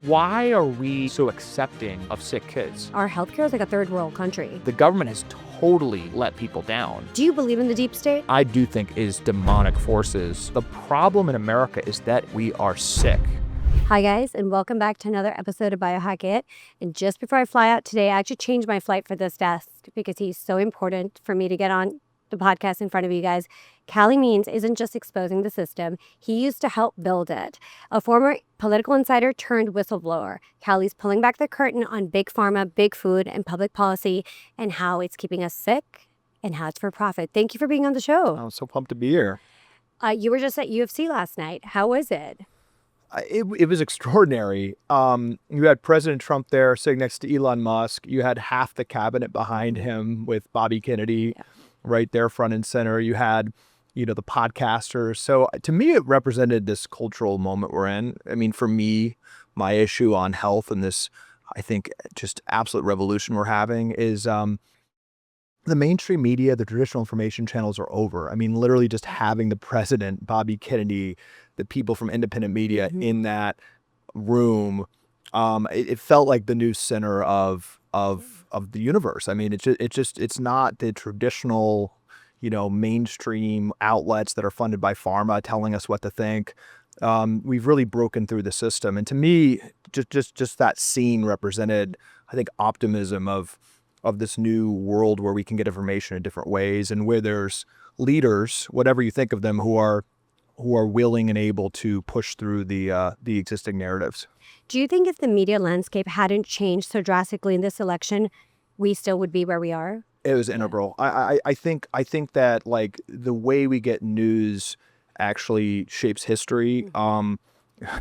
Why are we so accepting of sick kids? Our healthcare is like a third world country. The government has totally let people down. Do you believe in the deep state? I do think is demonic forces. The problem in America is that we are sick. Hi guys, and welcome back to another episode of Biohack-it. And just before I fly out today, I actually changed my flight for this guest because he's so important for me to get on the podcast in front of you guys. Calley Means isn't just exposing the system. He used to help build it. A former political insider turned whistleblower. Calley's pulling back the curtain on big pharma, big food, and public policy, and how it's keeping us sick and how it's for profit. Thank you for being on the show. I'm so pumped to be here. You were just at UFC last night. How was it? It was extraordinary. You had President Trump there sitting next to Elon Musk. You had half the cabinet behind him with Bobby Kennedy right there front and center. You had, the podcasters. So to me, it represented this cultural moment we're in. I mean, for me, my issue on health and this, I think, just absolute revolution we're having is the mainstream media, the traditional information channels are over. I mean, literally just having the president, Bobby Kennedy, the people from independent media in that room, it felt like the new center of the universe. I mean, it's not the traditional, mainstream outlets that are funded by pharma telling us what to think. We've really broken through the system, and to me, just that scene represented, I think, optimism of this new world where we can get information in different ways, and where there's leaders, whatever you think of them, who are willing and able to push through the existing narratives. Do you think if the media landscape hadn't changed so drastically in this election, we still would be where we are? It was integral. I think that, like, the way we get news actually shapes history. I've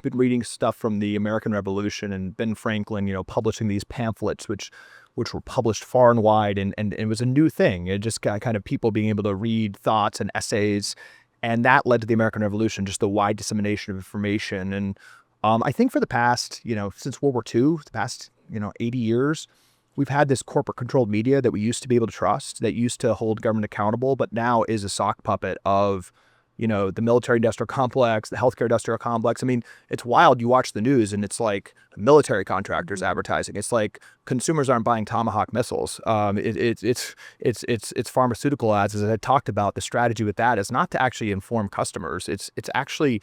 been reading stuff from the American Revolution and Ben Franklin, publishing these pamphlets, which were published far and wide, and it was a new thing. It just got kind of people being able to read thoughts and essays, and that led to the American Revolution, just the wide dissemination of information. And I think for the past, since World War II, the past, 80 years, we've had this corporate-controlled media that we used to be able to trust, that used to hold government accountable, but now is a sock puppet of, the military-industrial complex, the healthcare-industrial complex. I mean, it's wild. You watch the news, and it's like military contractors advertising. It's like consumers aren't buying Tomahawk missiles. It's pharmaceutical ads. As I talked about, the strategy with that is not to actually inform customers. It's actually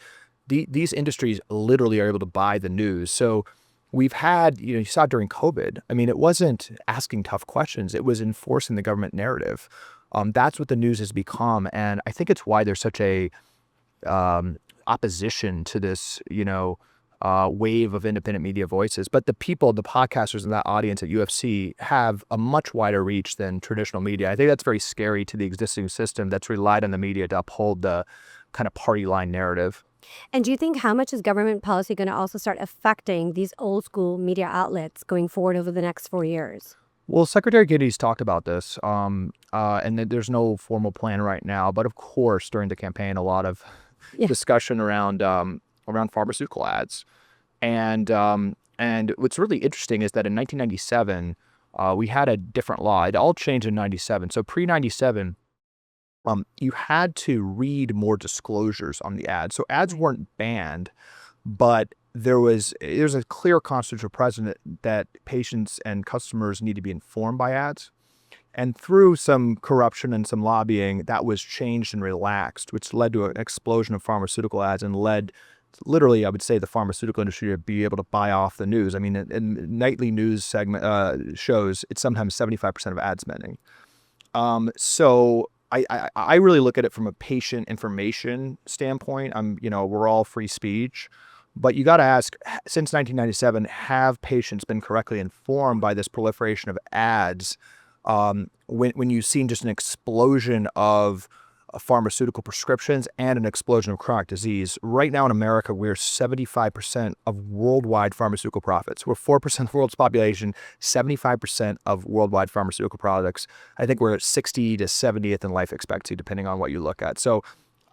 these industries literally are able to buy the news. So we've had, you saw it during COVID. I mean, it wasn't asking tough questions. It was enforcing the government narrative. That's what the news has become. And I think it's why there's such a opposition to this, wave of independent media voices. But the people, the podcasters in that audience at UFC have a much wider reach than traditional media. I think that's very scary to the existing system that's relied on the media to uphold the kind of party line narrative. And do you think how much is government policy going to also start affecting these old school media outlets going forward over the next 4 years? Well, Secretary Giddy's talked about this, and there's no formal plan right now. But of course, during the campaign, a lot of discussion around pharmaceutical ads, and what's really interesting is that in 1997, we had a different law. It all changed in 97. So pre-97, you had to read more disclosures on the ads. So ads weren't banned, but there's a clear constitutional precedent that patients and customers need to be informed by ads. And through some corruption and some lobbying, that was changed and relaxed, which led to an explosion of pharmaceutical ads and led, literally, I would say, the pharmaceutical industry to be able to buy off the news. I mean, in nightly news segment shows, it's sometimes 75% of ad spending. So I really look at it from a patient information standpoint. We're all free speech. But you got to ask, since 1997, have patients been correctly informed by this proliferation of ads when you've seen just an explosion of pharmaceutical prescriptions and an explosion of chronic disease? Right now in America, we're 75% of worldwide pharmaceutical profits. We're 4% of the world's population, 75% of worldwide pharmaceutical products. I think we're at 60 to 70th in life expectancy, depending on what you look at. So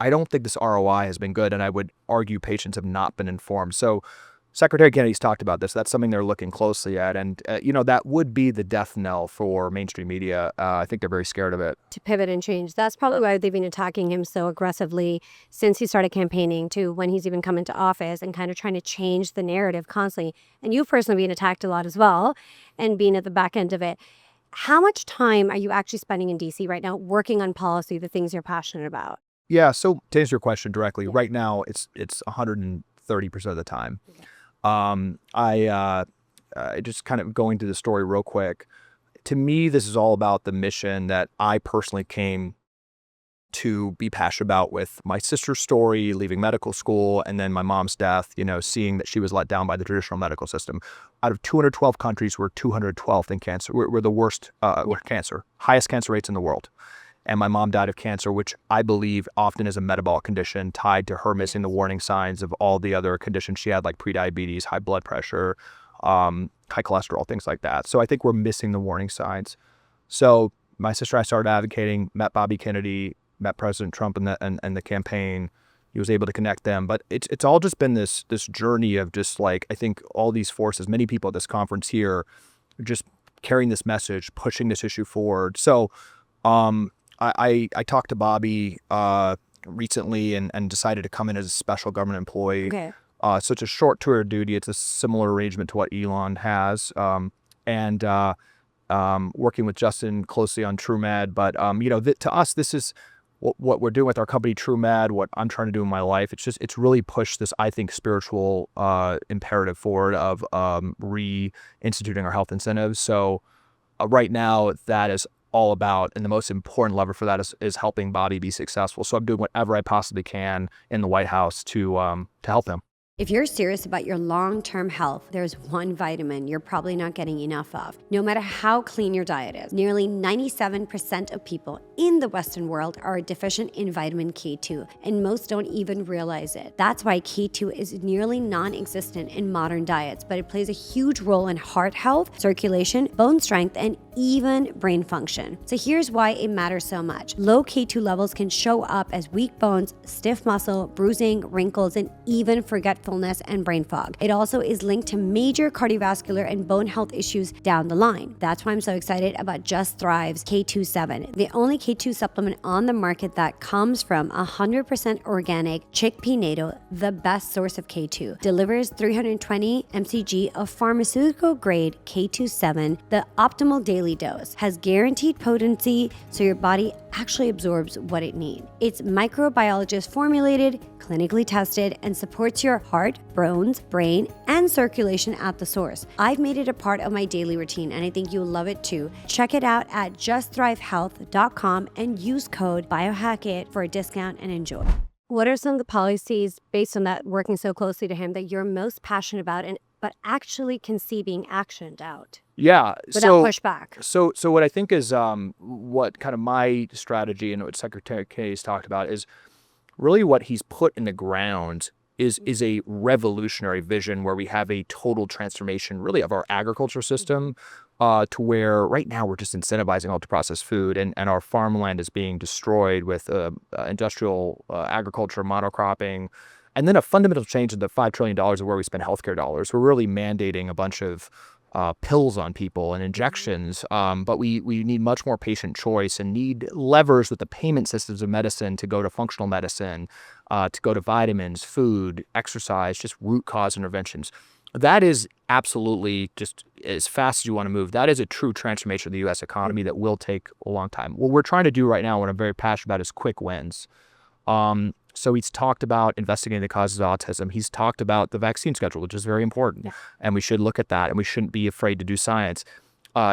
I don't think this ROI has been good, and I would argue patients have not been informed. So, Secretary Kennedy's talked about this. That's something they're looking closely at. And, that would be the death knell for mainstream media. I think they're very scared of it. To pivot and change. That's probably why they've been attacking him so aggressively since he started campaigning to when he's even come into office, and kind of trying to change the narrative constantly. And you've personally been attacked a lot as well, and being at the back end of it. How much time are you actually spending in DC right now working on policy, the things you're passionate about? Yeah. So to answer your question directly, right now it's 130% of the time. Okay. I just kind of going through the story real quick. To me, this is all about the mission that I personally came to be passionate about with my sister's story, leaving medical school, and then my mom's death, seeing that she was let down by the traditional medical system. Out of 212 countries, we're 212th in cancer. We're the worst cancer, highest cancer rates in the world. And my mom died of cancer, which I believe often is a metabolic condition tied to her missing the warning signs of all the other conditions she had, like prediabetes, high blood pressure, high cholesterol, things like that. So I think we're missing the warning signs. So my sister and I started advocating, met Bobby Kennedy, met President Trump in the campaign. He was able to connect them. But it's all just been this journey of just like, I think all these forces, many people at this conference here, are just carrying this message, pushing this issue forward. So I talked to Bobby recently and decided to come in as a special government employee. Okay. So it's a short tour of duty. It's a similar arrangement to what Elon has. And working with Justin closely on TrueMed. But, to us, this is what we're doing with our company, TrueMed, what I'm trying to do in my life. It's really pushed this, I think, spiritual imperative forward of reinstituting our health incentives. So right now, that is all about, and the most important lever for that is helping Bobby be successful. So I'm doing whatever I possibly can in the White House to help him. If you're serious about your long-term health, there's one vitamin you're probably not getting enough of. No matter how clean your diet is, nearly 97% of people in the Western world are deficient in vitamin K2, and most don't even realize it. That's why K2 is nearly non-existent in modern diets, but it plays a huge role in heart health, circulation, bone strength, and even brain function. So here's why it matters so much. Low K2 levels can show up as weak bones, stiff muscle, bruising, wrinkles, and even forgetfulness and brain fog. It also is linked to major cardiovascular and bone health issues down the line. That's why I'm so excited about Just Thrive's K27, the only K2 supplement on the market that comes from 100% organic chickpea natto, the best source of K2. Delivers 320 mcg of pharmaceutical grade K27, the optimal daily dose, has guaranteed potency so your body actually absorbs what it needs. It's microbiologist formulated, clinically tested, and supports your heart, bones, brain, and circulation at the source. I've made it a part of my daily routine, and I think you'll love it too. Check it out at justthrivehealth.com and use code Biohack-it for a discount and enjoy. What are some of the policies based on that, working so closely to him, that you're most passionate about but actually can see being actioned out? Yeah. Without pushback. So what I think is what kind of my strategy and what Secretary Kennedy's talked about is really what he's put in the ground is a revolutionary vision where we have a total transformation really of our agriculture system to where right now we're just incentivizing ultra-processed food and our farmland is being destroyed with industrial agriculture, monocropping, and then a fundamental change in the $5 trillion of where we spend healthcare dollars. We're really mandating a bunch of pills on people and injections, but we need much more patient choice and need levers with the payment systems of medicine to go to functional medicine, to go to vitamins, food, exercise, just root cause interventions. That is absolutely just as fast as you want to move. That is a true transformation of the U.S. economy that will take a long time. What we're trying to do right now, what I'm very passionate about, is quick wins. So he's talked about investigating the causes of autism. He's talked about the vaccine schedule, which is very important. Yeah. And we should look at that, and we shouldn't be afraid to do science.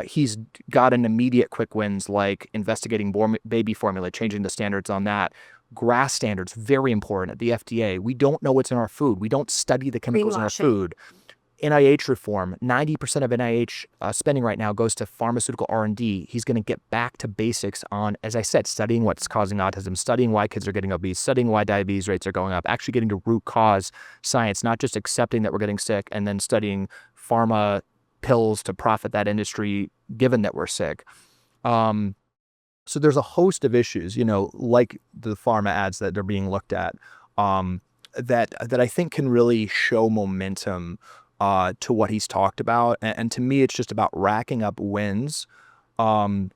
He's gotten immediate quick wins like investigating baby formula, changing the standards on that. GRAS standards, very important at the FDA. We don't know what's in our food. We don't study the chemicals in our food. NIH reform, 90% of NIH spending right now goes to pharmaceutical R&D. He's going to get back to basics on, as I said, studying what's causing autism, studying why kids are getting obese, studying why diabetes rates are going up, actually getting to root cause science, not just accepting that we're getting sick and then studying pharma pills to profit that industry given that we're sick. So there's a host of issues, like the pharma ads that are being looked at. that I think can really show momentum to what he's talked about. And to me, it's just about racking up wins. Um,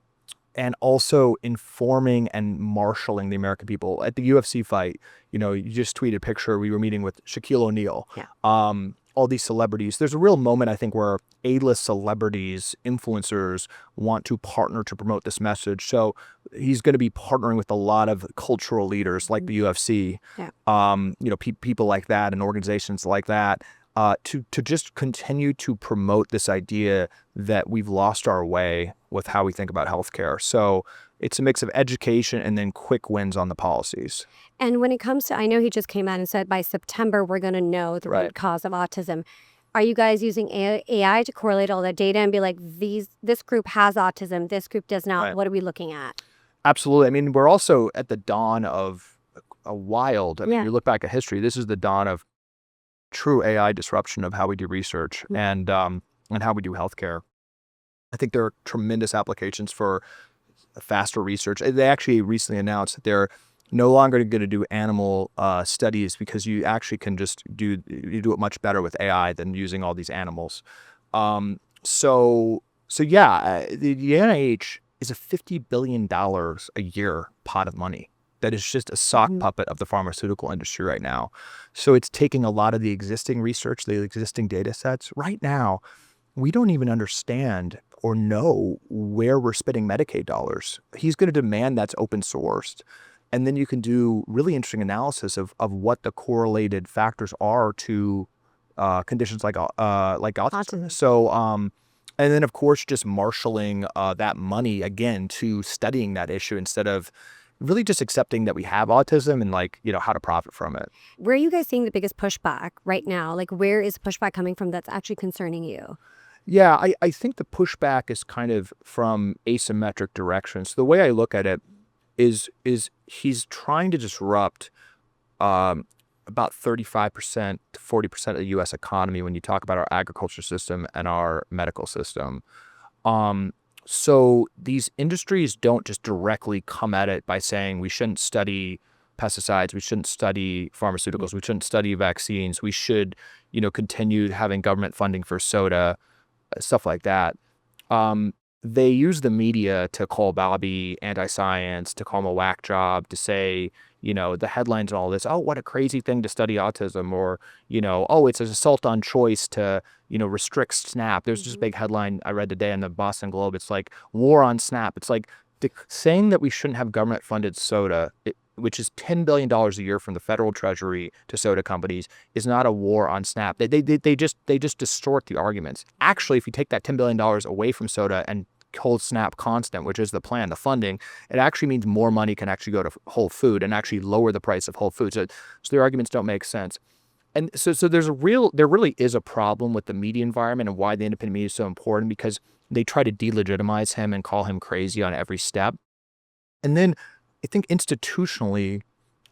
and also informing and marshaling the American people. At the UFC fight, you just tweeted a picture. We were meeting with Shaquille O'Neal. Yeah. All these celebrities. There's a real moment, I think, where A-list celebrities, influencers want to partner to promote this message. So he's going to be partnering with a lot of cultural leaders like the UFC, people like that and organizations like that. To just continue to promote this idea that we've lost our way with how we think about healthcare. So it's a mix of education and then quick wins on the policies. And when it comes to, I know he just came out and said by September, we're going to know the root cause of autism. Are you guys using AI to correlate all that data and be like, this group has autism, this group does not? Right. What are we looking at? Absolutely. I mean, we're also at the dawn of a wild, you look back at history, this is the dawn of true AI disruption of how we do research and how we do healthcare. I think there are tremendous applications for faster research. They actually recently announced that they're no longer going to do animal studies because you actually can just do it much better with AI than using all these animals. So yeah, the NIH is a $50 billion a year pot of money that is just a sock puppet of the pharmaceutical industry right now. So it's taking a lot of the existing research, the existing data sets. Right now, we don't even understand or know where we're spending Medicaid dollars. He's going to demand that's open sourced. And then you can do really interesting analysis of what the correlated factors are to conditions like autism. So, and then of course, just marshaling that money again to studying that issue instead of really just accepting that we have autism and how to profit from it. Where are you guys seeing the biggest pushback right now? Like, where is pushback coming from that's actually concerning you? Yeah, I think the pushback is kind of from asymmetric directions. The way I look at it is he's trying to disrupt about 35% to 40% of the U.S. economy when you talk about our agriculture system and our medical system. So these industries don't just directly come at it by saying we shouldn't study pesticides, we shouldn't study pharmaceuticals, we shouldn't study vaccines, we should, continue having government funding for soda, stuff like that. They use the media to call Bobby anti-science, to call him a whack job, to say, the headlines and all this, oh, what a crazy thing to study autism, or, oh, it's an assault on choice to, restrict SNAP. There's just a big headline I read today in the Boston Globe. It's like war on SNAP. It's like saying that we shouldn't have government funded soda, which is $10 billion a year from the federal treasury to soda companies, is not a war on SNAP. They just distort the arguments. Actually, if you take that $10 billion away from soda and hold SNAP constant, which is the plan, the funding, it actually means more money can actually go to whole food and actually lower the price of whole food. So the arguments don't make sense. And so there really is a problem with the media environment and why the independent media is so important, because they try to delegitimize him and call him crazy on every step. And then I think institutionally,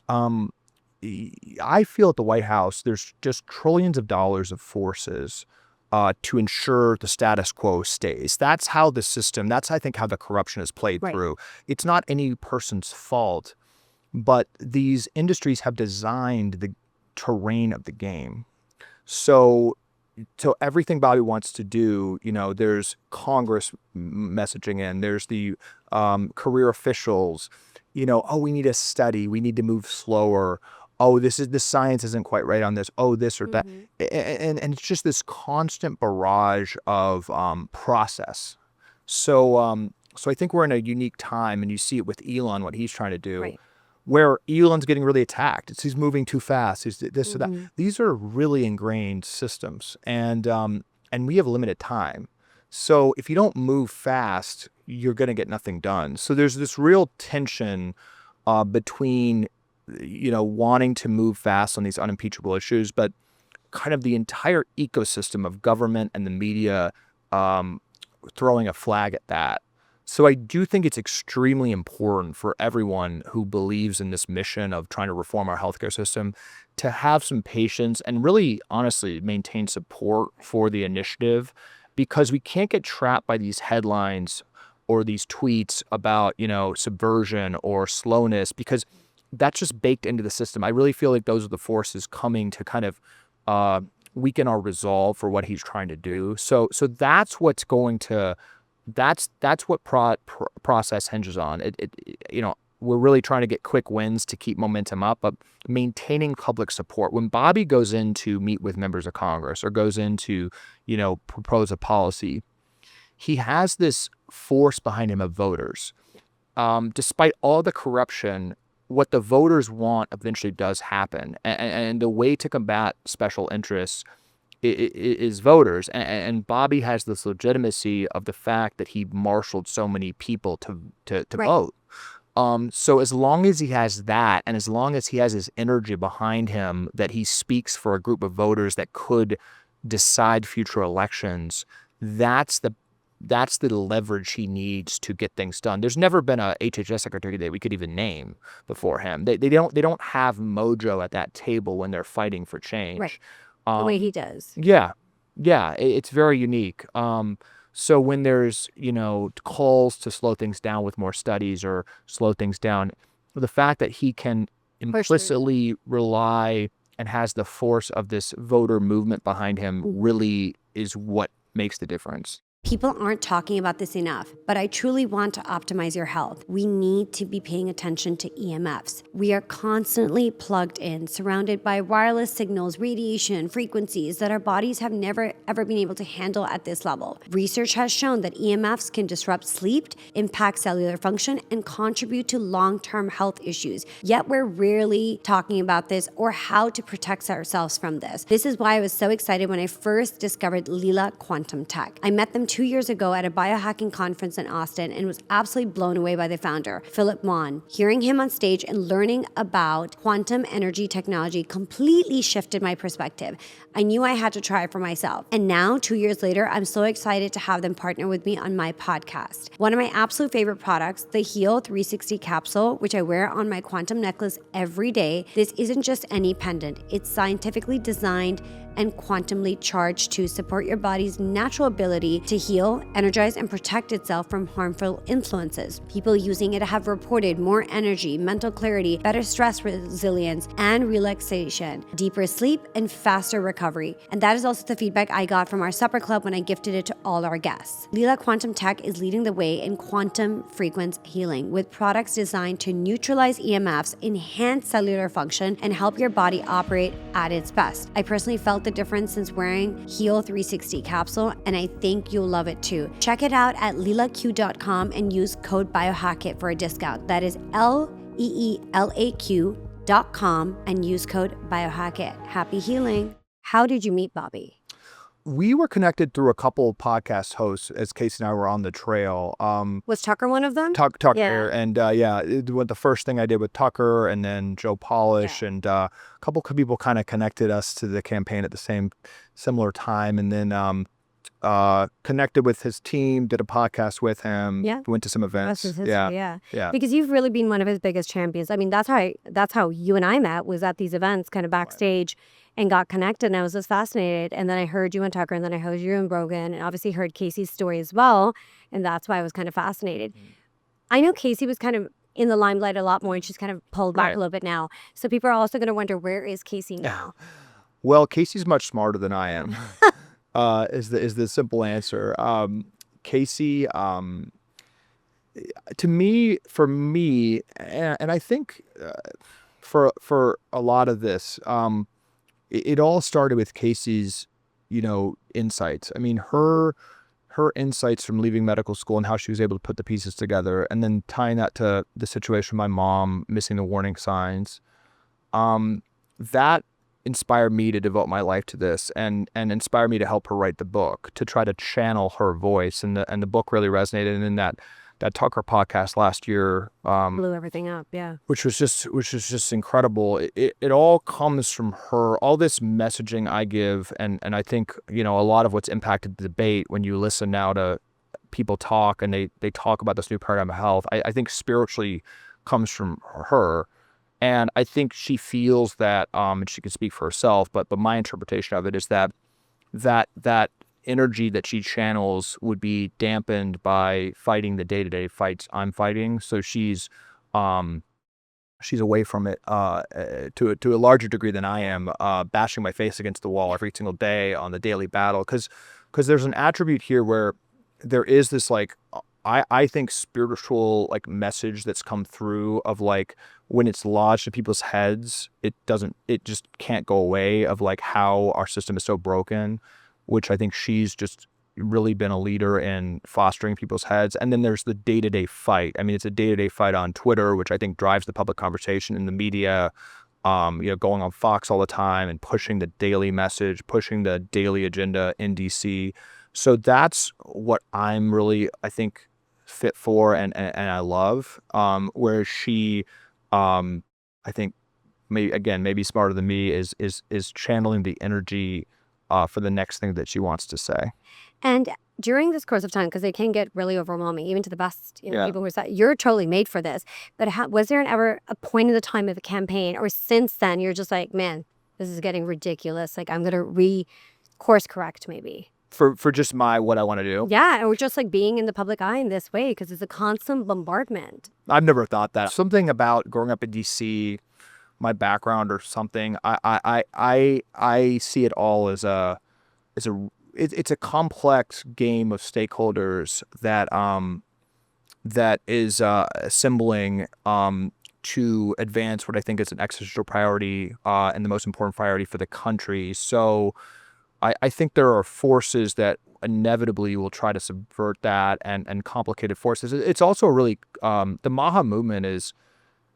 I feel at the White House, there's just trillions of dollars of forces to ensure the status quo stays. That's how the system, I think how the corruption is played through. It's not any person's fault, but these industries have designed the terrain of the game. So everything Bobby wants to do, there's Congress messaging in, there's the career officials, oh, we need a study, we need to move slower. Oh, the science isn't quite right on this. Oh, this or that. And it's just this constant barrage of process. So I think we're in a unique time, and you see it with Elon, what he's trying to do, where Elon's getting really attacked. He's moving too fast. He's this or that. These are really ingrained systems, and we have limited time. So if you don't move fast, you're going to get nothing done. So there's this real tension between wanting to move fast on these unimpeachable issues, but kind of the entire ecosystem of government and the media throwing a flag at that. So I do think it's extremely important for everyone who believes in this mission of trying to reform our healthcare system to have some patience and really, honestly, maintain support for the initiative, because we can't get trapped by these headlines or these tweets about, subversion or slowness, because that's just baked into the system. I really feel like those are the forces coming to kind of weaken our resolve for what he's trying to do. So that's what's going to, that's what process hinges on. We're really trying to get quick wins to keep momentum up, but maintaining public support. When Bobby goes in to meet with members of Congress or goes in to, propose a policy, he has this force behind him of voters. Despite all the corruption, what the voters want eventually does happen. And the way to combat special interests is voters. And Bobby has this legitimacy of the fact that he marshaled so many people to Right. vote. So as long as he has that, and as long as he has his energy behind him, that he speaks for a group of voters that could decide future elections, that's the leverage he needs to get things done. There's never been a HHS secretary that we could even name before him. They don't have mojo at that table when they're fighting for change. Right. The way he does. Yeah. It's very unique. So when there's, calls to slow things down with more studies or slow things down, the fact that he can implicitly rely and has the force of this voter movement behind him really is what makes the difference. People aren't talking about this enough, but I truly want to optimize your health. We need to be paying attention to EMFs. We are constantly plugged in, surrounded by wireless signals, radiation, frequencies that our bodies have never ever been able to handle at this level. Research has shown that EMFs can disrupt sleep, impact cellular function, and contribute to long-term health issues. Yet we're rarely talking about this or how to protect ourselves from this. This is why I was so excited when I first discovered Lila Quantum Tech. I met them 2 years ago at a biohacking conference in Austin and was absolutely blown away by the founder, Philip Mon. Hearing him on stage and learning about quantum energy technology completely shifted my perspective. I knew I had to try it for myself. And now, 2 years later, I'm so excited to have them partner with me on my podcast. One of my absolute favorite products, the Heal 360 capsule, which I wear on my quantum necklace every day. This isn't just any pendant. It's scientifically designed and quantumly charged to support your body's natural ability to heal, energize, and protect itself from harmful influences. People using it have reported more energy, mental clarity, better stress resilience, and relaxation, deeper sleep, and faster recovery. And that is also the feedback I got from our supper club when I gifted it to all our guests. Lila Quantum Tech is leading the way in quantum frequency healing with products designed to neutralize EMFs, enhance cellular function, and help your body operate at its best. I personally felt the difference since wearing Heal 360 capsule, and I think you'll love it too. Check it out at lilaq.com and use code Biohack-it for a discount. That is LEELAQ.com and use code Biohack-it. Happy healing. How did you meet Bobby? We were connected through a couple podcast hosts as Casey and I were on the trail. Was Tucker one of them? Tucker, Yeah. and it was the first thing I did with Tucker, and then Joe Polish, and a couple of people kind of connected us to the campaign at the similar time, and then connected with his team, did a podcast with him, went to some events. Yeah. Because you've really been one of his biggest champions. I mean, that's how you and I met, was at these events, kind of backstage. Right. And got connected, and I was just fascinated. And then I heard you and Tucker, and then I heard you and Brogan, and obviously heard Casey's story as well. And that's why I was kind of fascinated. I know Casey was kind of in the limelight a lot more, and she's kind of pulled back a little bit now. So people are also going to wonder, where is Casey now? Well, Casey's much smarter than I am. Is the simple answer. Casey, for me, and I think for a lot of this. It all started with Casey's, insights. I mean, her insights from leaving medical school and how she was able to put the pieces together, and then tying that to the situation with my mom missing the warning signs. That inspired me to devote my life to this, and inspired me to help her write the book, to try to channel her voice. And the book really resonated. And in that Tucker podcast last year, blew everything up, which was just incredible. It all comes from her. All this messaging I give, and I think a lot of what's impacted the debate when you listen now to people talk, and they talk about this new paradigm of health. I think spiritually comes from her, and I think she feels that, and she can speak for herself. But my interpretation of it is that energy that she channels would be dampened by fighting the day-to-day fights I'm fighting. So she's she's away from it to a larger degree than I am, bashing my face against the wall every single day on the daily battle. Because there's an attribute here where there is this like I think spiritual like message that's come through of like when it's lodged in people's heads, it just can't go away, of like how our system is so broken, which I think she's just really been a leader in fostering people's heads. And then there's the day-to-day fight. I mean, it's a day-to-day fight on Twitter, which I think drives the public conversation in the media, going on Fox all the time and pushing the daily message, pushing the daily agenda in DC. So that's what I'm really, I think, fit for and I love. Where she, I think, maybe smarter than me, is channeling the energy for the next thing that she wants to say. And during this course of time, because it can get really overwhelming, even to the best Yeah. people who are you're totally made for this. But was there ever a point in the time of the campaign, or since then, you're just like, man, this is getting ridiculous. Like, I'm going to course correct maybe. For just what I want to do. Yeah, or just like being in the public eye in this way, because it's a constant bombardment. I've never thought that. Something about growing up in DC, my background or something. I see it all as it's a complex game of stakeholders that is assembling to advance what I think is an existential priority and the most important priority for the country. So I think there are forces that inevitably will try to subvert that, and complicated forces. It's also really the Maha movement is,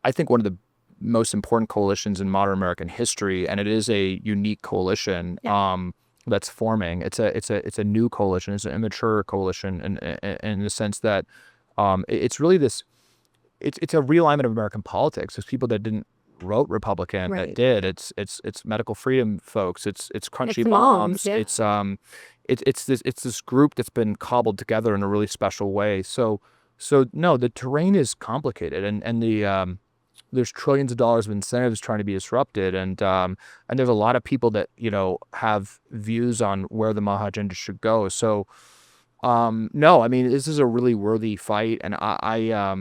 I think, one of the most important coalitions in modern American history, and it is a unique coalition. Yeah. That's forming. It's a new coalition. It's an immature coalition in the sense that it's really this. It's a realignment of American politics. There's people that didn't vote Republican Right. that did. It's medical freedom folks. It's crunchy It's moms. yeah. It's this group that's been cobbled together in a really special way. So no, the terrain is complicated, and the there's trillions of dollars of incentives trying to be disrupted, and there's a lot of people that have views on where the Maha agenda should go. So no, I mean, this is a really worthy fight, and I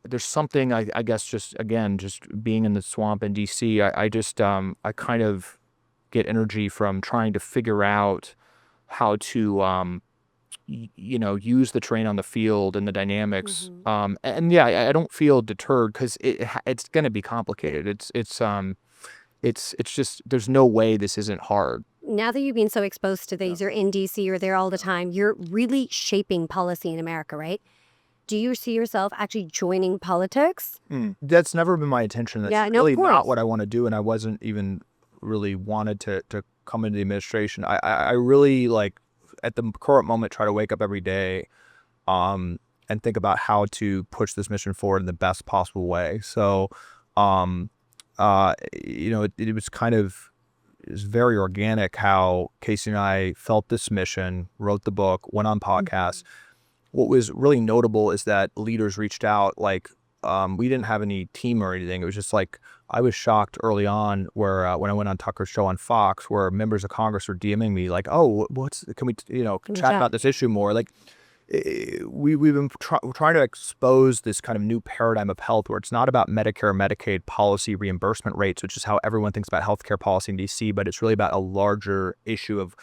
there's something I guess just being in the swamp in DC, I just I kind of get energy from trying to figure out how to use the terrain on the field and the dynamics. And yeah, I don't feel deterred because it's going to be complicated. It's just, there's no way this isn't hard. Now that you've been so exposed to these, you're in DC, you're there all the time, you're really shaping policy in America, right? Do you see yourself actually joining politics? That's never been my intention. That's Yeah, no, really of course. not what I want to do, and I wasn't even really wanted to come into the administration. I really, like, at the current moment, try to wake up every day and think about how to push this mission forward in the best possible way. So it was very organic how Casey and I felt this mission, wrote the book, went on podcasts. What was really notable is that leaders reached out. Like, we didn't have any team or anything. It was just like, I was shocked early on where when I went on Tucker's show on Fox, where members of Congress were DMing me like, "Oh, can we chat about this issue more?" Like, we've been trying to expose this kind of new paradigm of health, where it's not about Medicare, Medicaid policy, reimbursement rates, which is how everyone thinks about healthcare policy in DC, but it's really about a larger issue of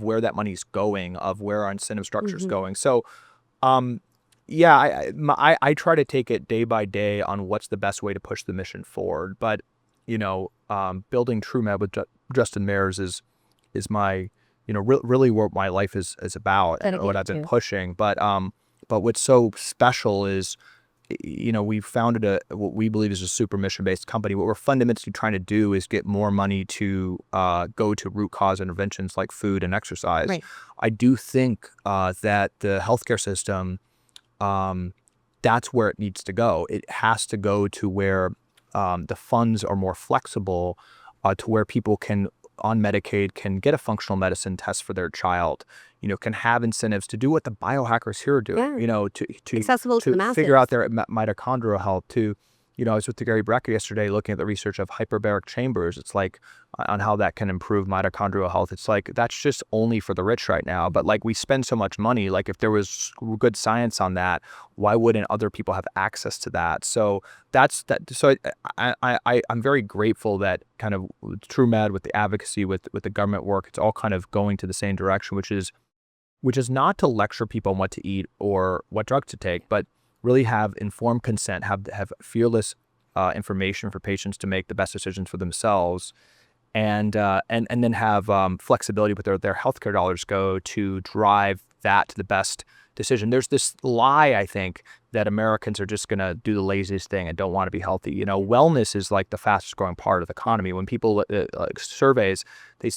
where that money's going, of where our incentive structure is going. So, yeah, I try to take it day by day on what's the best way to push the mission forward. But, building TrueMed with Justin Mayers is my, really what my life is about and what I've been pushing. But what's so special is, we founded what we believe is a super mission-based company. What we're fundamentally trying to do is get more money to go to root cause interventions like food and exercise. Right. I do think that the healthcare system, that's where it needs to go. It has to go to where the funds are more flexible, to where people on Medicaid can get a functional medicine test for their child, can have incentives to do what the biohackers here are doing, to accessible to the masses. figure out their mitochondrial health, to I was with Gary Brecker yesterday looking at the research of hyperbaric chambers. It's like on how that can improve mitochondrial health. It's like that's just only for the rich right now. But like we spend so much money, like if there was good science on that, why wouldn't other people have access to that? So that's that. So I'm very grateful that kind of TrueMed with the advocacy with the government work, it's all kind of going to the same direction, which is not to lecture people on what to eat or what drugs to take, but really have informed consent, have fearless information for patients to make the best decisions for themselves, and then have flexibility with their healthcare dollars go to drive that to the best decision. There's this lie, I think, that Americans are just going to do the laziest thing and don't want to be healthy. Wellness is like the fastest growing part of the economy. When people surveys,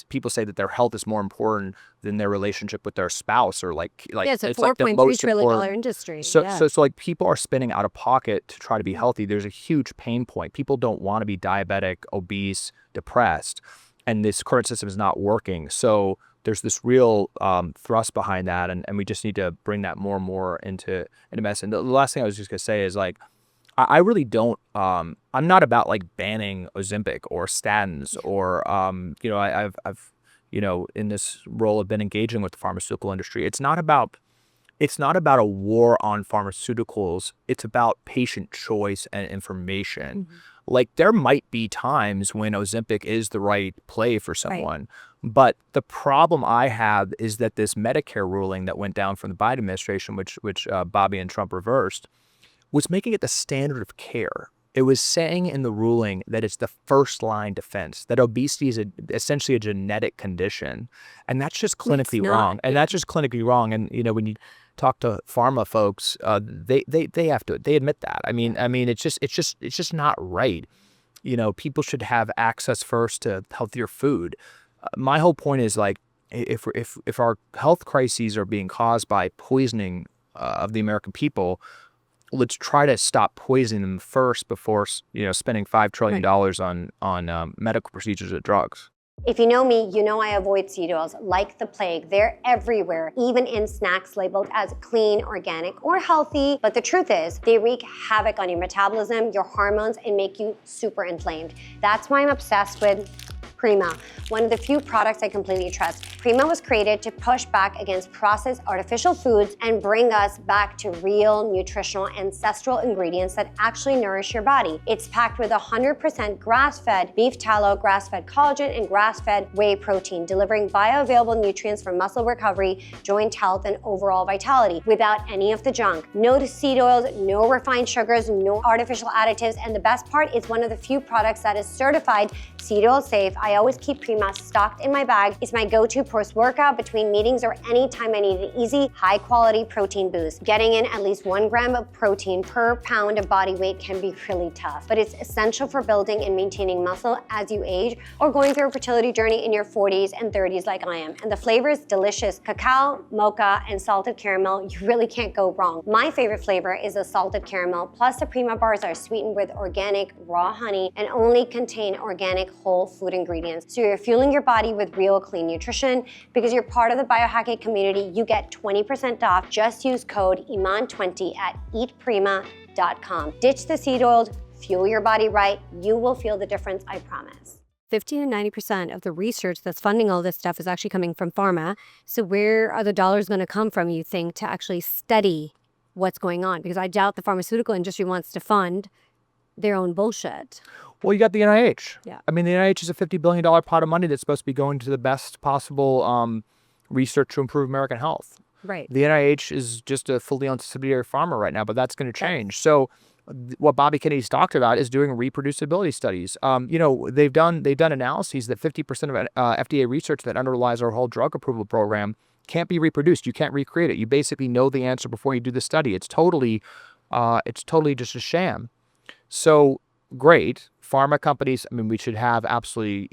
people say that their health is more important than their relationship with their spouse, or like it's a it's like the $4.3 most trillion important industry. so like people are spending out of pocket to try to be healthy. There's a huge pain point. People don't want to be diabetic, obese, depressed, and this current system is not working. So there's this real thrust behind that, and we just need to bring that more and more into medicine. The last thing I was just gonna say is like, I really don't. I'm not about like banning Ozempic or statins or I've in this role have been engaging with the pharmaceutical industry. It's not about a war on pharmaceuticals. It's about patient choice and information. Like there might be times when Ozempic is the right play for someone. But the problem I have is that this Medicare ruling that went down from the Biden administration, which Bobby and Trump reversed, was making it the standard of care. It was saying in the ruling that it's the first line defense, that obesity is essentially a genetic condition. And that's just clinically wrong. And that's just clinically wrong. And, when you talk to pharma folks, they admit that. I mean, it's just not right. People should have access first to healthier food. My whole point is like, if our health crises are being caused by poisoning of the American people, let's try to stop poisoning them first before spending $5 trillion on medical procedures or drugs. If you know me, you know I avoid seed oils like the plague. They're everywhere, even in snacks labeled as clean, organic, or healthy. But the truth is, they wreak havoc on your metabolism, your hormones, and make you super inflamed. That's why I'm obsessed with Prima, one of the few products I completely trust. Prima was created to push back against processed artificial foods and bring us back to real, nutritional, ancestral ingredients that actually nourish your body. It's packed with 100% grass-fed beef tallow, grass-fed collagen, and grass-fed whey protein, delivering bioavailable nutrients for muscle recovery, joint health, and overall vitality without any of the junk. No seed oils, no refined sugars, no artificial additives, and the best part is one of the few products that is certified seed oil safe. I always keep Prima stocked in my bag. It's my go-to post-workout, between meetings, or anytime I need an easy, high-quality protein boost. Getting in at least 1 gram of protein per pound of body weight can be really tough, but it's essential for building and maintaining muscle as you age or going through a fertility journey in your 40s and 30s like I am. And the flavor is delicious. Cacao, mocha, and salted caramel. You really can't go wrong. My favorite flavor is the salted caramel, plus the Prima bars are sweetened with organic raw honey and only contain organic whole food ingredients. So you're fueling your body with real clean nutrition. Because you're part of the Biohack-it community, you get 20% off. Just use code Iman20 at eatprima.com. Ditch the seed oils, fuel your body right. You will feel the difference, I promise. 50 to 90% of the research that's funding all this stuff is actually coming from pharma. So where are the dollars going to come from, you think, to actually study what's going on? Because I doubt the pharmaceutical industry wants to fund their own bullshit. Well, you got the NIH. Yeah. I mean, the NIH is a $50 billion pot of money that's supposed to be going to the best possible research to improve American health. Right. The NIH is just a fully owned subsidiary of pharma right now, but that's going to change. So what Bobby Kennedy's talked about is doing reproducibility studies. They've done analyses that 50% of FDA research that underlies our whole drug approval program can't be reproduced. You can't recreate it. You basically know the answer before you do the study. It's totally just a sham. So great. Pharma companies, I mean, we should have absolutely,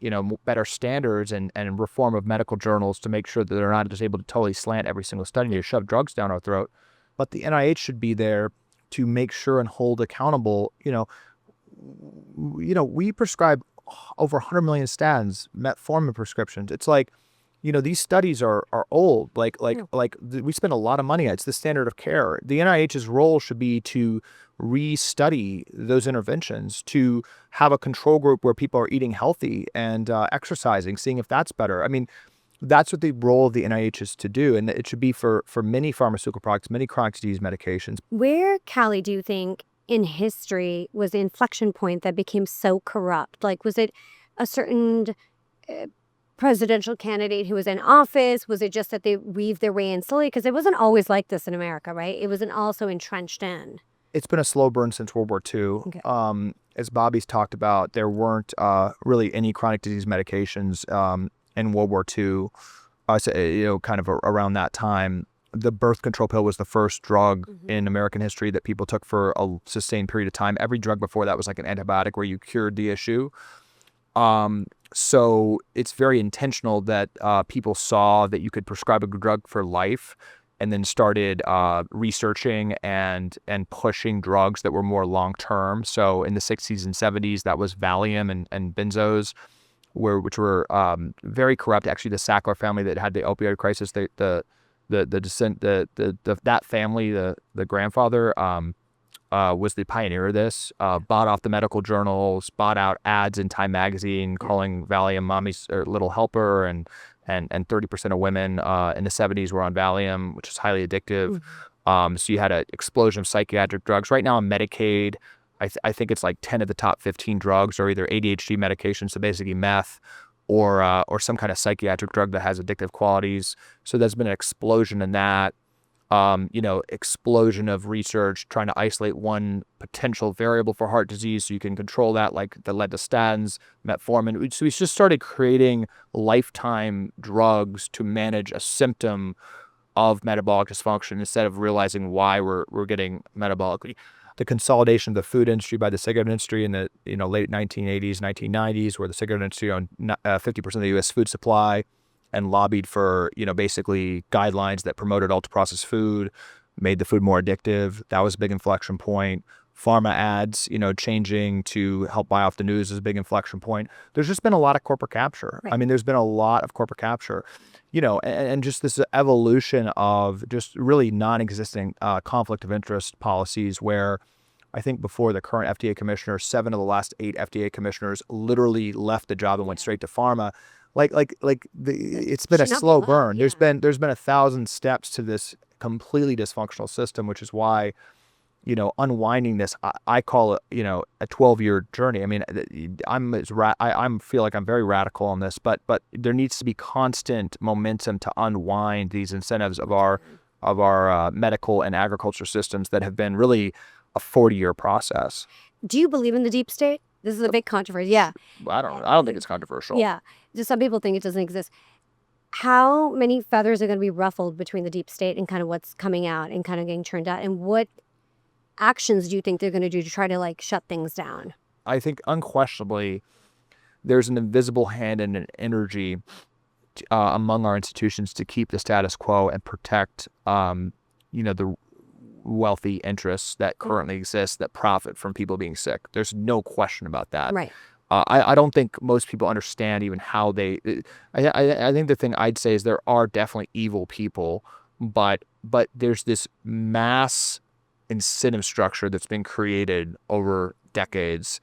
better standards and reform of medical journals to make sure that they're not just able to totally slant every single study and shove drugs down our throat. But the NIH should be there to make sure and hold accountable. We prescribe over 100 million statins, metformin prescriptions. It's like, these studies are old. We spend a lot of money. It's the standard of care. The NIH's role should be to restudy those interventions, to have a control group where people are eating healthy and exercising, seeing if that's better. I mean, that's what the role of the NIH is to do, and it should be for many pharmaceutical products, many chronic disease medications. Where, Calley, do you think in history was the inflection point that became so corrupt? Like, was it a certain presidential candidate who was in office? Was it just that they weaved their way in slowly? Because it wasn't always like this in America, right? It wasn't also entrenched in. It's been a slow burn since World War II. Okay. As Bobby's talked about, there weren't really any chronic disease medications in World War II. Kind of around that time, the birth control pill was the first drug in American history that people took for a sustained period of time. Every drug before that was like an antibiotic where you cured the issue. So it's very intentional that people saw that you could prescribe a drug for life, and then started researching and pushing drugs that were more long-term. So in the 60s and 70s, that was Valium and benzos, which were very corrupt. Actually, the Sackler family that had the opioid crisis, that family, the grandfather, was the pioneer of this, bought off the medical journals, bought out ads in Time magazine calling Valium mommy's little helper, and 30% of women in the 70s were on Valium, which is highly addictive. So you had an explosion of psychiatric drugs. Right now on Medicaid, I think it's like 10 of the top 15 drugs are either ADHD medications, so basically meth, or some kind of psychiatric drug that has addictive qualities. So there's been an explosion in that. Explosion of research trying to isolate one potential variable for heart disease so you can control that, like that led to statins, metformin. So we just started creating lifetime drugs to manage a symptom of metabolic dysfunction instead of realizing why we're getting metabolically. The consolidation of the food industry by the cigarette industry in the late 1980s, 1990s, where the cigarette industry owned 50% of the U.S. food supply, and lobbied for, basically guidelines that promoted ultra-processed food, made the food more addictive. That was a big inflection point. Pharma ads, changing to help buy off the news is a big inflection point. There's just been a lot of corporate capture. Right. I mean, there's been a lot of corporate capture, and just this evolution of just really non-existent conflict of interest policies where I think before the current FDA commissioner, 7 of the last 8 FDA commissioners literally left the job and went straight to pharma. It's been a slow burn. There's been 1,000 steps to this completely dysfunctional system, which is why, unwinding this, I call it, a 12-year journey. I mean, I feel like I'm very radical on this, but there needs to be constant momentum to unwind these incentives of our medical and agriculture systems that have been really a 40-year process. Do you believe in the deep state? This is a big controversy. Yeah. I don't think it's controversial. Yeah. Just some people think it doesn't exist. How many feathers are going to be ruffled between the deep state and kind of what's coming out and kind of getting churned out? And what actions do you think they're going to do to try to shut things down? I think unquestionably there's an invisible hand and an energy among our institutions to keep the status quo and protect, the wealthy interests that currently exist that profit from people being sick. There's no question about that. Right. I don't think most people understand even how they. I think the thing I'd say is there are definitely evil people, but there's this mass incentive structure that's been created over decades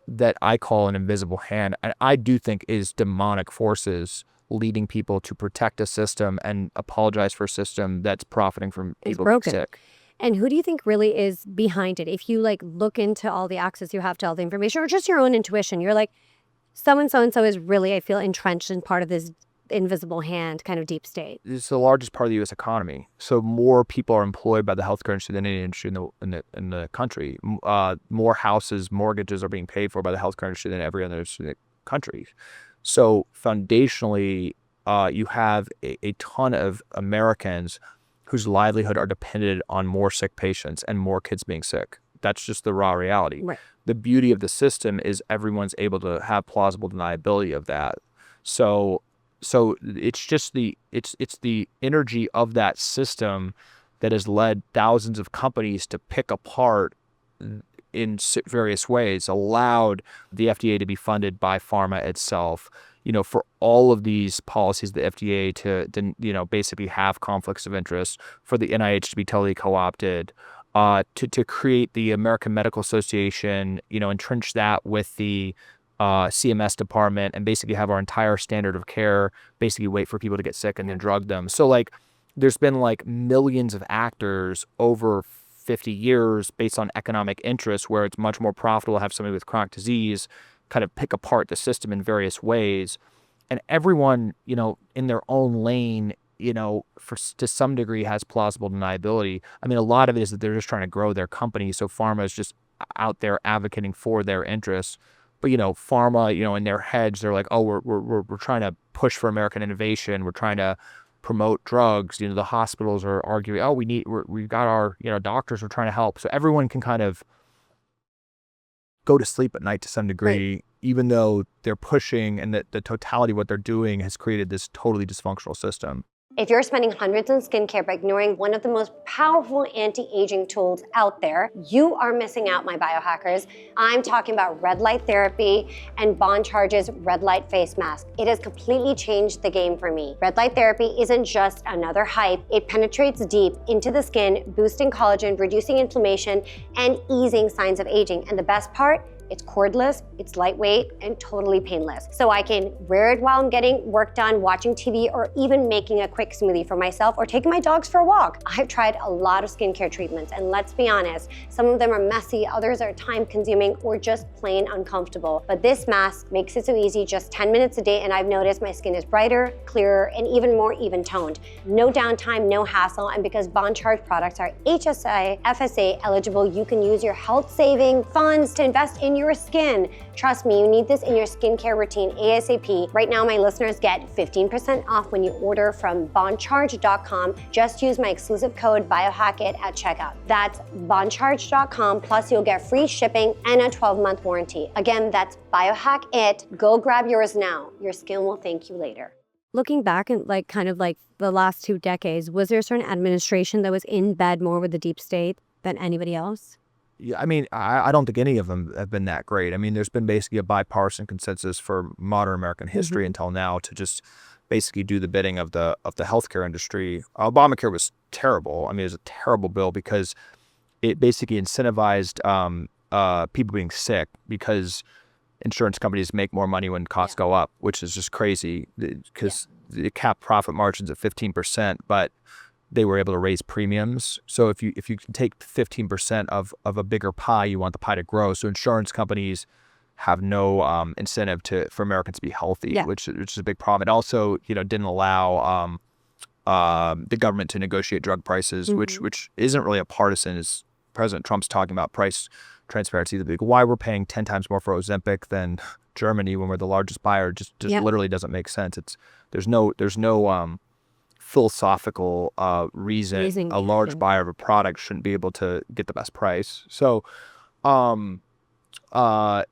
that I call an invisible hand, and I do think is demonic forces leading people to protect a system and apologize for a system that's profiting from people being sick. And who do you think really is behind it? If you look into all the access you have to all the information or just your own intuition, you're like, so-and-so is really, I feel, entrenched in part of this invisible hand kind of deep state. It's the largest part of the U.S. economy. So more people are employed by the healthcare industry than any industry in the country. More houses, mortgages are being paid for by the healthcare industry than every other industry in the country. So foundationally, you have a ton of Americans whose livelihood are dependent on more sick patients and more kids being sick. That's just the raw reality. Right. The beauty of the system is everyone's able to have plausible deniability of that. So it's just it's the energy of that system that has led thousands of companies to pick apart in various ways, allowed the FDA to be funded by pharma itself, for all of these policies, the FDA to basically have conflicts of interest, for the NIH to be totally co-opted, to create the American Medical Association, entrench that with the CMS department, and basically have our entire standard of care basically wait for people to get sick and then drug them. So like there's been like millions of actors over 50 years based on economic interest, where it's much more profitable to have somebody with chronic disease kind of pick apart the system in various ways. And everyone, in their own lane, to some degree has plausible deniability. I mean, a lot of it is that they're just trying to grow their company. So pharma is just out there advocating for their interests. But, pharma, in their heads, they're like, oh, we're trying to push for American innovation. We're trying to promote drugs. The hospitals are arguing, oh, we've got our, doctors are trying to help. So everyone can kind of go to sleep at night to some degree, right, even though they're pushing, and that the totality of what they're doing has created this totally dysfunctional system. If you're spending hundreds on skincare but ignoring one of the most powerful anti-aging tools out there, you are missing out, my biohackers. I'm talking about red light therapy and Bond Charge's red light face mask. It has completely changed the game for me. Red light therapy isn't just another hype. It penetrates deep into the skin, boosting collagen, reducing inflammation, and easing signs of aging. And the best part, it's cordless, it's lightweight, and totally painless. So I can wear it while I'm getting work done, watching TV, or even making a quick smoothie for myself, or taking my dogs for a walk. I've tried a lot of skincare treatments, and let's be honest, some of them are messy, others are time-consuming, or just plain uncomfortable. But this mask makes it so easy, just 10 minutes a day, and I've noticed my skin is brighter, clearer, and even more even-toned. No downtime, no hassle, and because Bond Charge products are HSA, FSA eligible, you can use your health-saving funds to invest in your skin. Trust me, you need this in your skincare routine ASAP. Right now, my listeners get 15% off when you order from bondcharge.com. Just use my exclusive code Biohack-it at checkout. That's bondcharge.com, plus you'll get free shipping and a 12-month warranty. Again, that's Biohack-it. Go grab yours now. Your skin will thank you later. Looking back at kind of the last 2 decades, was there a certain administration that was in bed more with the deep state than anybody else? Yeah, I mean, I don't think any of them have been that great. I mean, there's been basically a bipartisan consensus for modern American history until now to just basically do the bidding of the healthcare industry. Obamacare was terrible. I mean, it was a terrible bill because it basically incentivized people being sick, because insurance companies make more money when costs go up, which is just crazy, because it capped profit margins at 15%, but they were able to raise premiums. So if you can take 15% of a bigger pie, you want the pie to grow. So insurance companies have no incentive for Americans to be healthy, which is a big problem. It also didn't allow the government to negotiate drug prices, which isn't really a partisan. As President Trump's talking about price transparency, like why we're paying 10 times more for Ozempic than Germany when we're the largest buyer just literally doesn't make sense. There's no philosophical reason a large buyer of a product shouldn't be able to get the best price. So Obamacare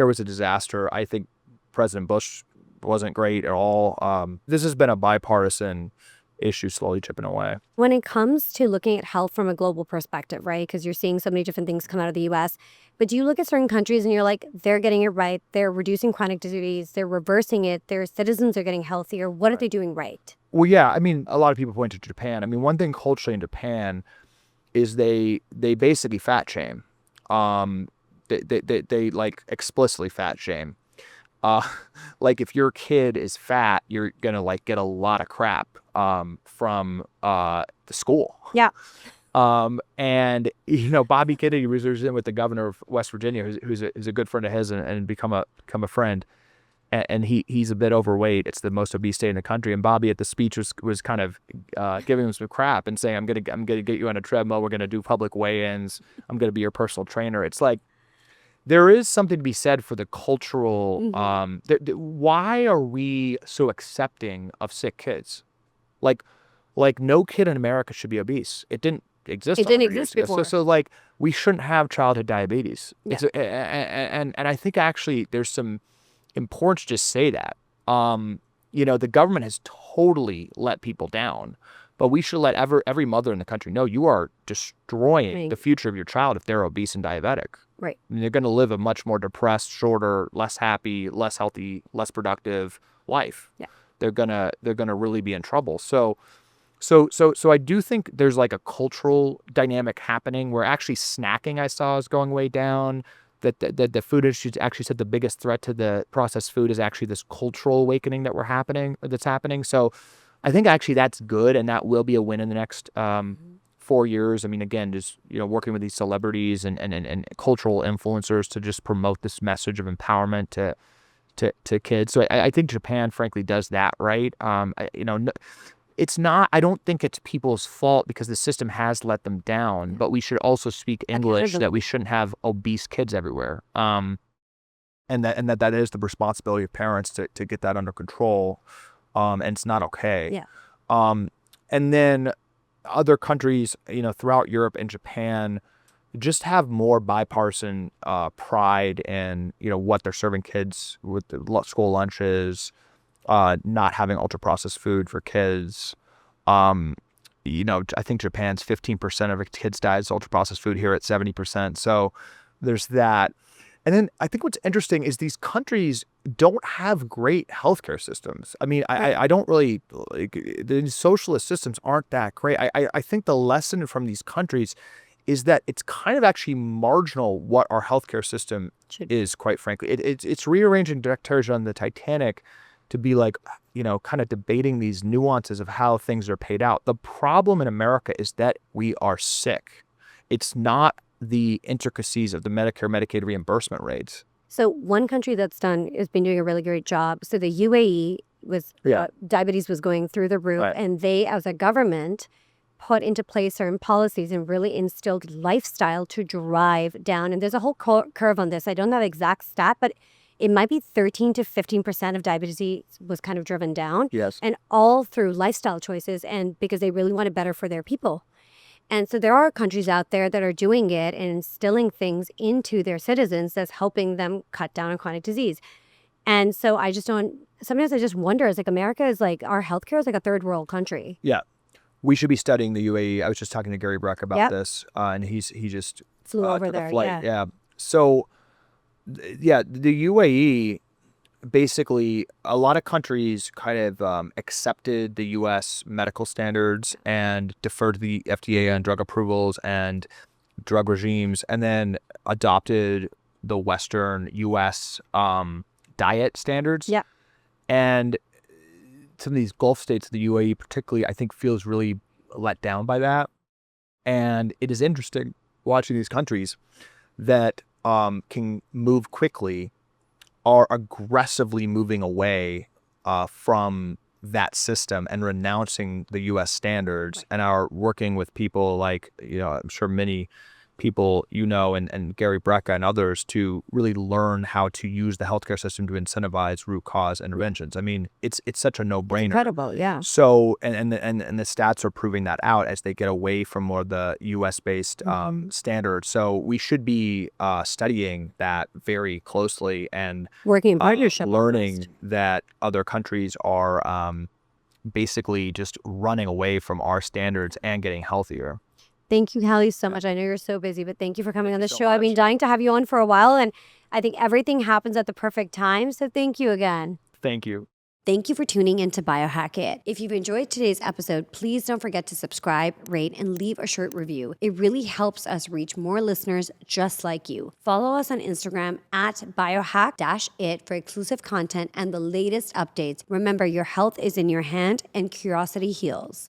was a disaster. I think President Bush wasn't great at all. This has been a bipartisan issue slowly chipping away. When it comes to looking at health from a global perspective, right? Because you're seeing so many different things come out of the US, but do you look at certain countries and you're like, they're getting it right, they're reducing chronic disease, they're reversing it, their citizens are getting healthier. What are they doing right? Well, yeah, I mean, a lot of people point to Japan. I mean, one thing culturally in Japan is they basically fat shame. They like explicitly fat shame. Like if your kid is fat, you're gonna like get a lot of crap from the school. Yeah. And Bobby Kennedy was in with the governor of West Virginia, who's a good friend of his, and become a friend. And he's a bit overweight. It's the most obese state in the country. And Bobby at the speech was kind of giving him some crap and saying, I'm gonna get you on a treadmill. We're gonna do public weigh-ins. I'm gonna be your personal trainer. It's like, there is something to be said for the cultural. Why are we so accepting of sick kids? Like no kid in America should be obese. It didn't exist. It didn't exist before. So like we shouldn't have childhood diabetes. Yeah. And I think actually there's some importance to just say that. The government has totally let people down, but we should let every mother in the country know you are destroying the future of your child if they're obese and diabetic. Right. I mean, they're going to live a much more depressed, shorter, less happy, less healthy, less productive life. Yeah. They're gonna really be in trouble. So I do think there's like a cultural dynamic happening where actually snacking I saw is going way down. That the food industry actually said the biggest threat to the processed food is actually this cultural awakening that's happening. So I think actually that's good, and that will be a win in the next 4 years. I mean, again, just working with these celebrities and cultural influencers to just promote this message of empowerment to kids. So I think Japan, frankly, does that right. It's not, I don't think it's people's fault because the system has let them down, but we should also speak English that we shouldn't have obese kids everywhere. And that is the responsibility of parents to get that under control. And it's not okay. Yeah. And then other countries, throughout Europe and Japan just have more bipartisan pride in, what they're serving kids with the school lunches, not having ultra processed food for kids. I think Japan's 15% of its kids' diet is ultra processed food. Here at 70%. So there's that. And then I think what's interesting is these countries don't have great healthcare systems. I mean, I don't really the socialist systems aren't that great. I think the lesson from these countries is that it's kind of actually marginal what our healthcare system is, quite frankly. It's rearranging deck chairs on the Titanic to be like, kind of debating these nuances of how things are paid out. The problem in America is that we are sick. It's not the intricacies of the Medicare, Medicaid reimbursement rates. So one country that's been doing a really great job. So the UAE was, diabetes was going through the roof, and they, as a government, put into place certain policies and really instilled lifestyle to drive down. And there's a whole curve on this. I don't know the exact stat, but it might be 13 to 15% of diabetes was kind of driven down. Yes. And all through lifestyle choices, and because they really wanted better for their people. And so there are countries out there that are doing it and instilling things into their citizens that's helping them cut down on chronic disease. And so sometimes I just wonder, is like America is like, our healthcare is like a third world country. Yeah. We should be studying the UAE. I was just talking to Gary Breck about this, and he just flew over took there. a flight. Yeah. So, the UAE, basically, a lot of countries kind of accepted the U.S. medical standards and deferred to the FDA on drug approvals and drug regimes, and then adopted the Western U.S. Diet standards. Yeah. And some of these Gulf states, the UAE particularly, I think feels really let down by that. And it is interesting watching these countries that can move quickly are aggressively moving away from that system and renouncing the U.S. standards, and are working with people like, I'm sure many people, and Gary Brecka and others to really learn how to use the healthcare system to incentivize root cause interventions. I mean, it's such a no-brainer. Incredible, yeah. So, and the stats are proving that out as they get away from more the U.S.-based standards. So we should be studying that very closely and working in partnership, learning that other countries are basically just running away from our standards and getting healthier. Thank you, Calley, so much. I know you're so busy, but thank you for coming on the show. Much. I've been dying to have you on for a while, and I think everything happens at the perfect time. So thank you again. Thank you. Thank you for tuning in to Biohack-it. If you've enjoyed today's episode, please don't forget to subscribe, rate, and leave a short review. It really helps us reach more listeners just like you. Follow us on Instagram at biohack-it for exclusive content and the latest updates. Remember, your health is in your hand and curiosity heals.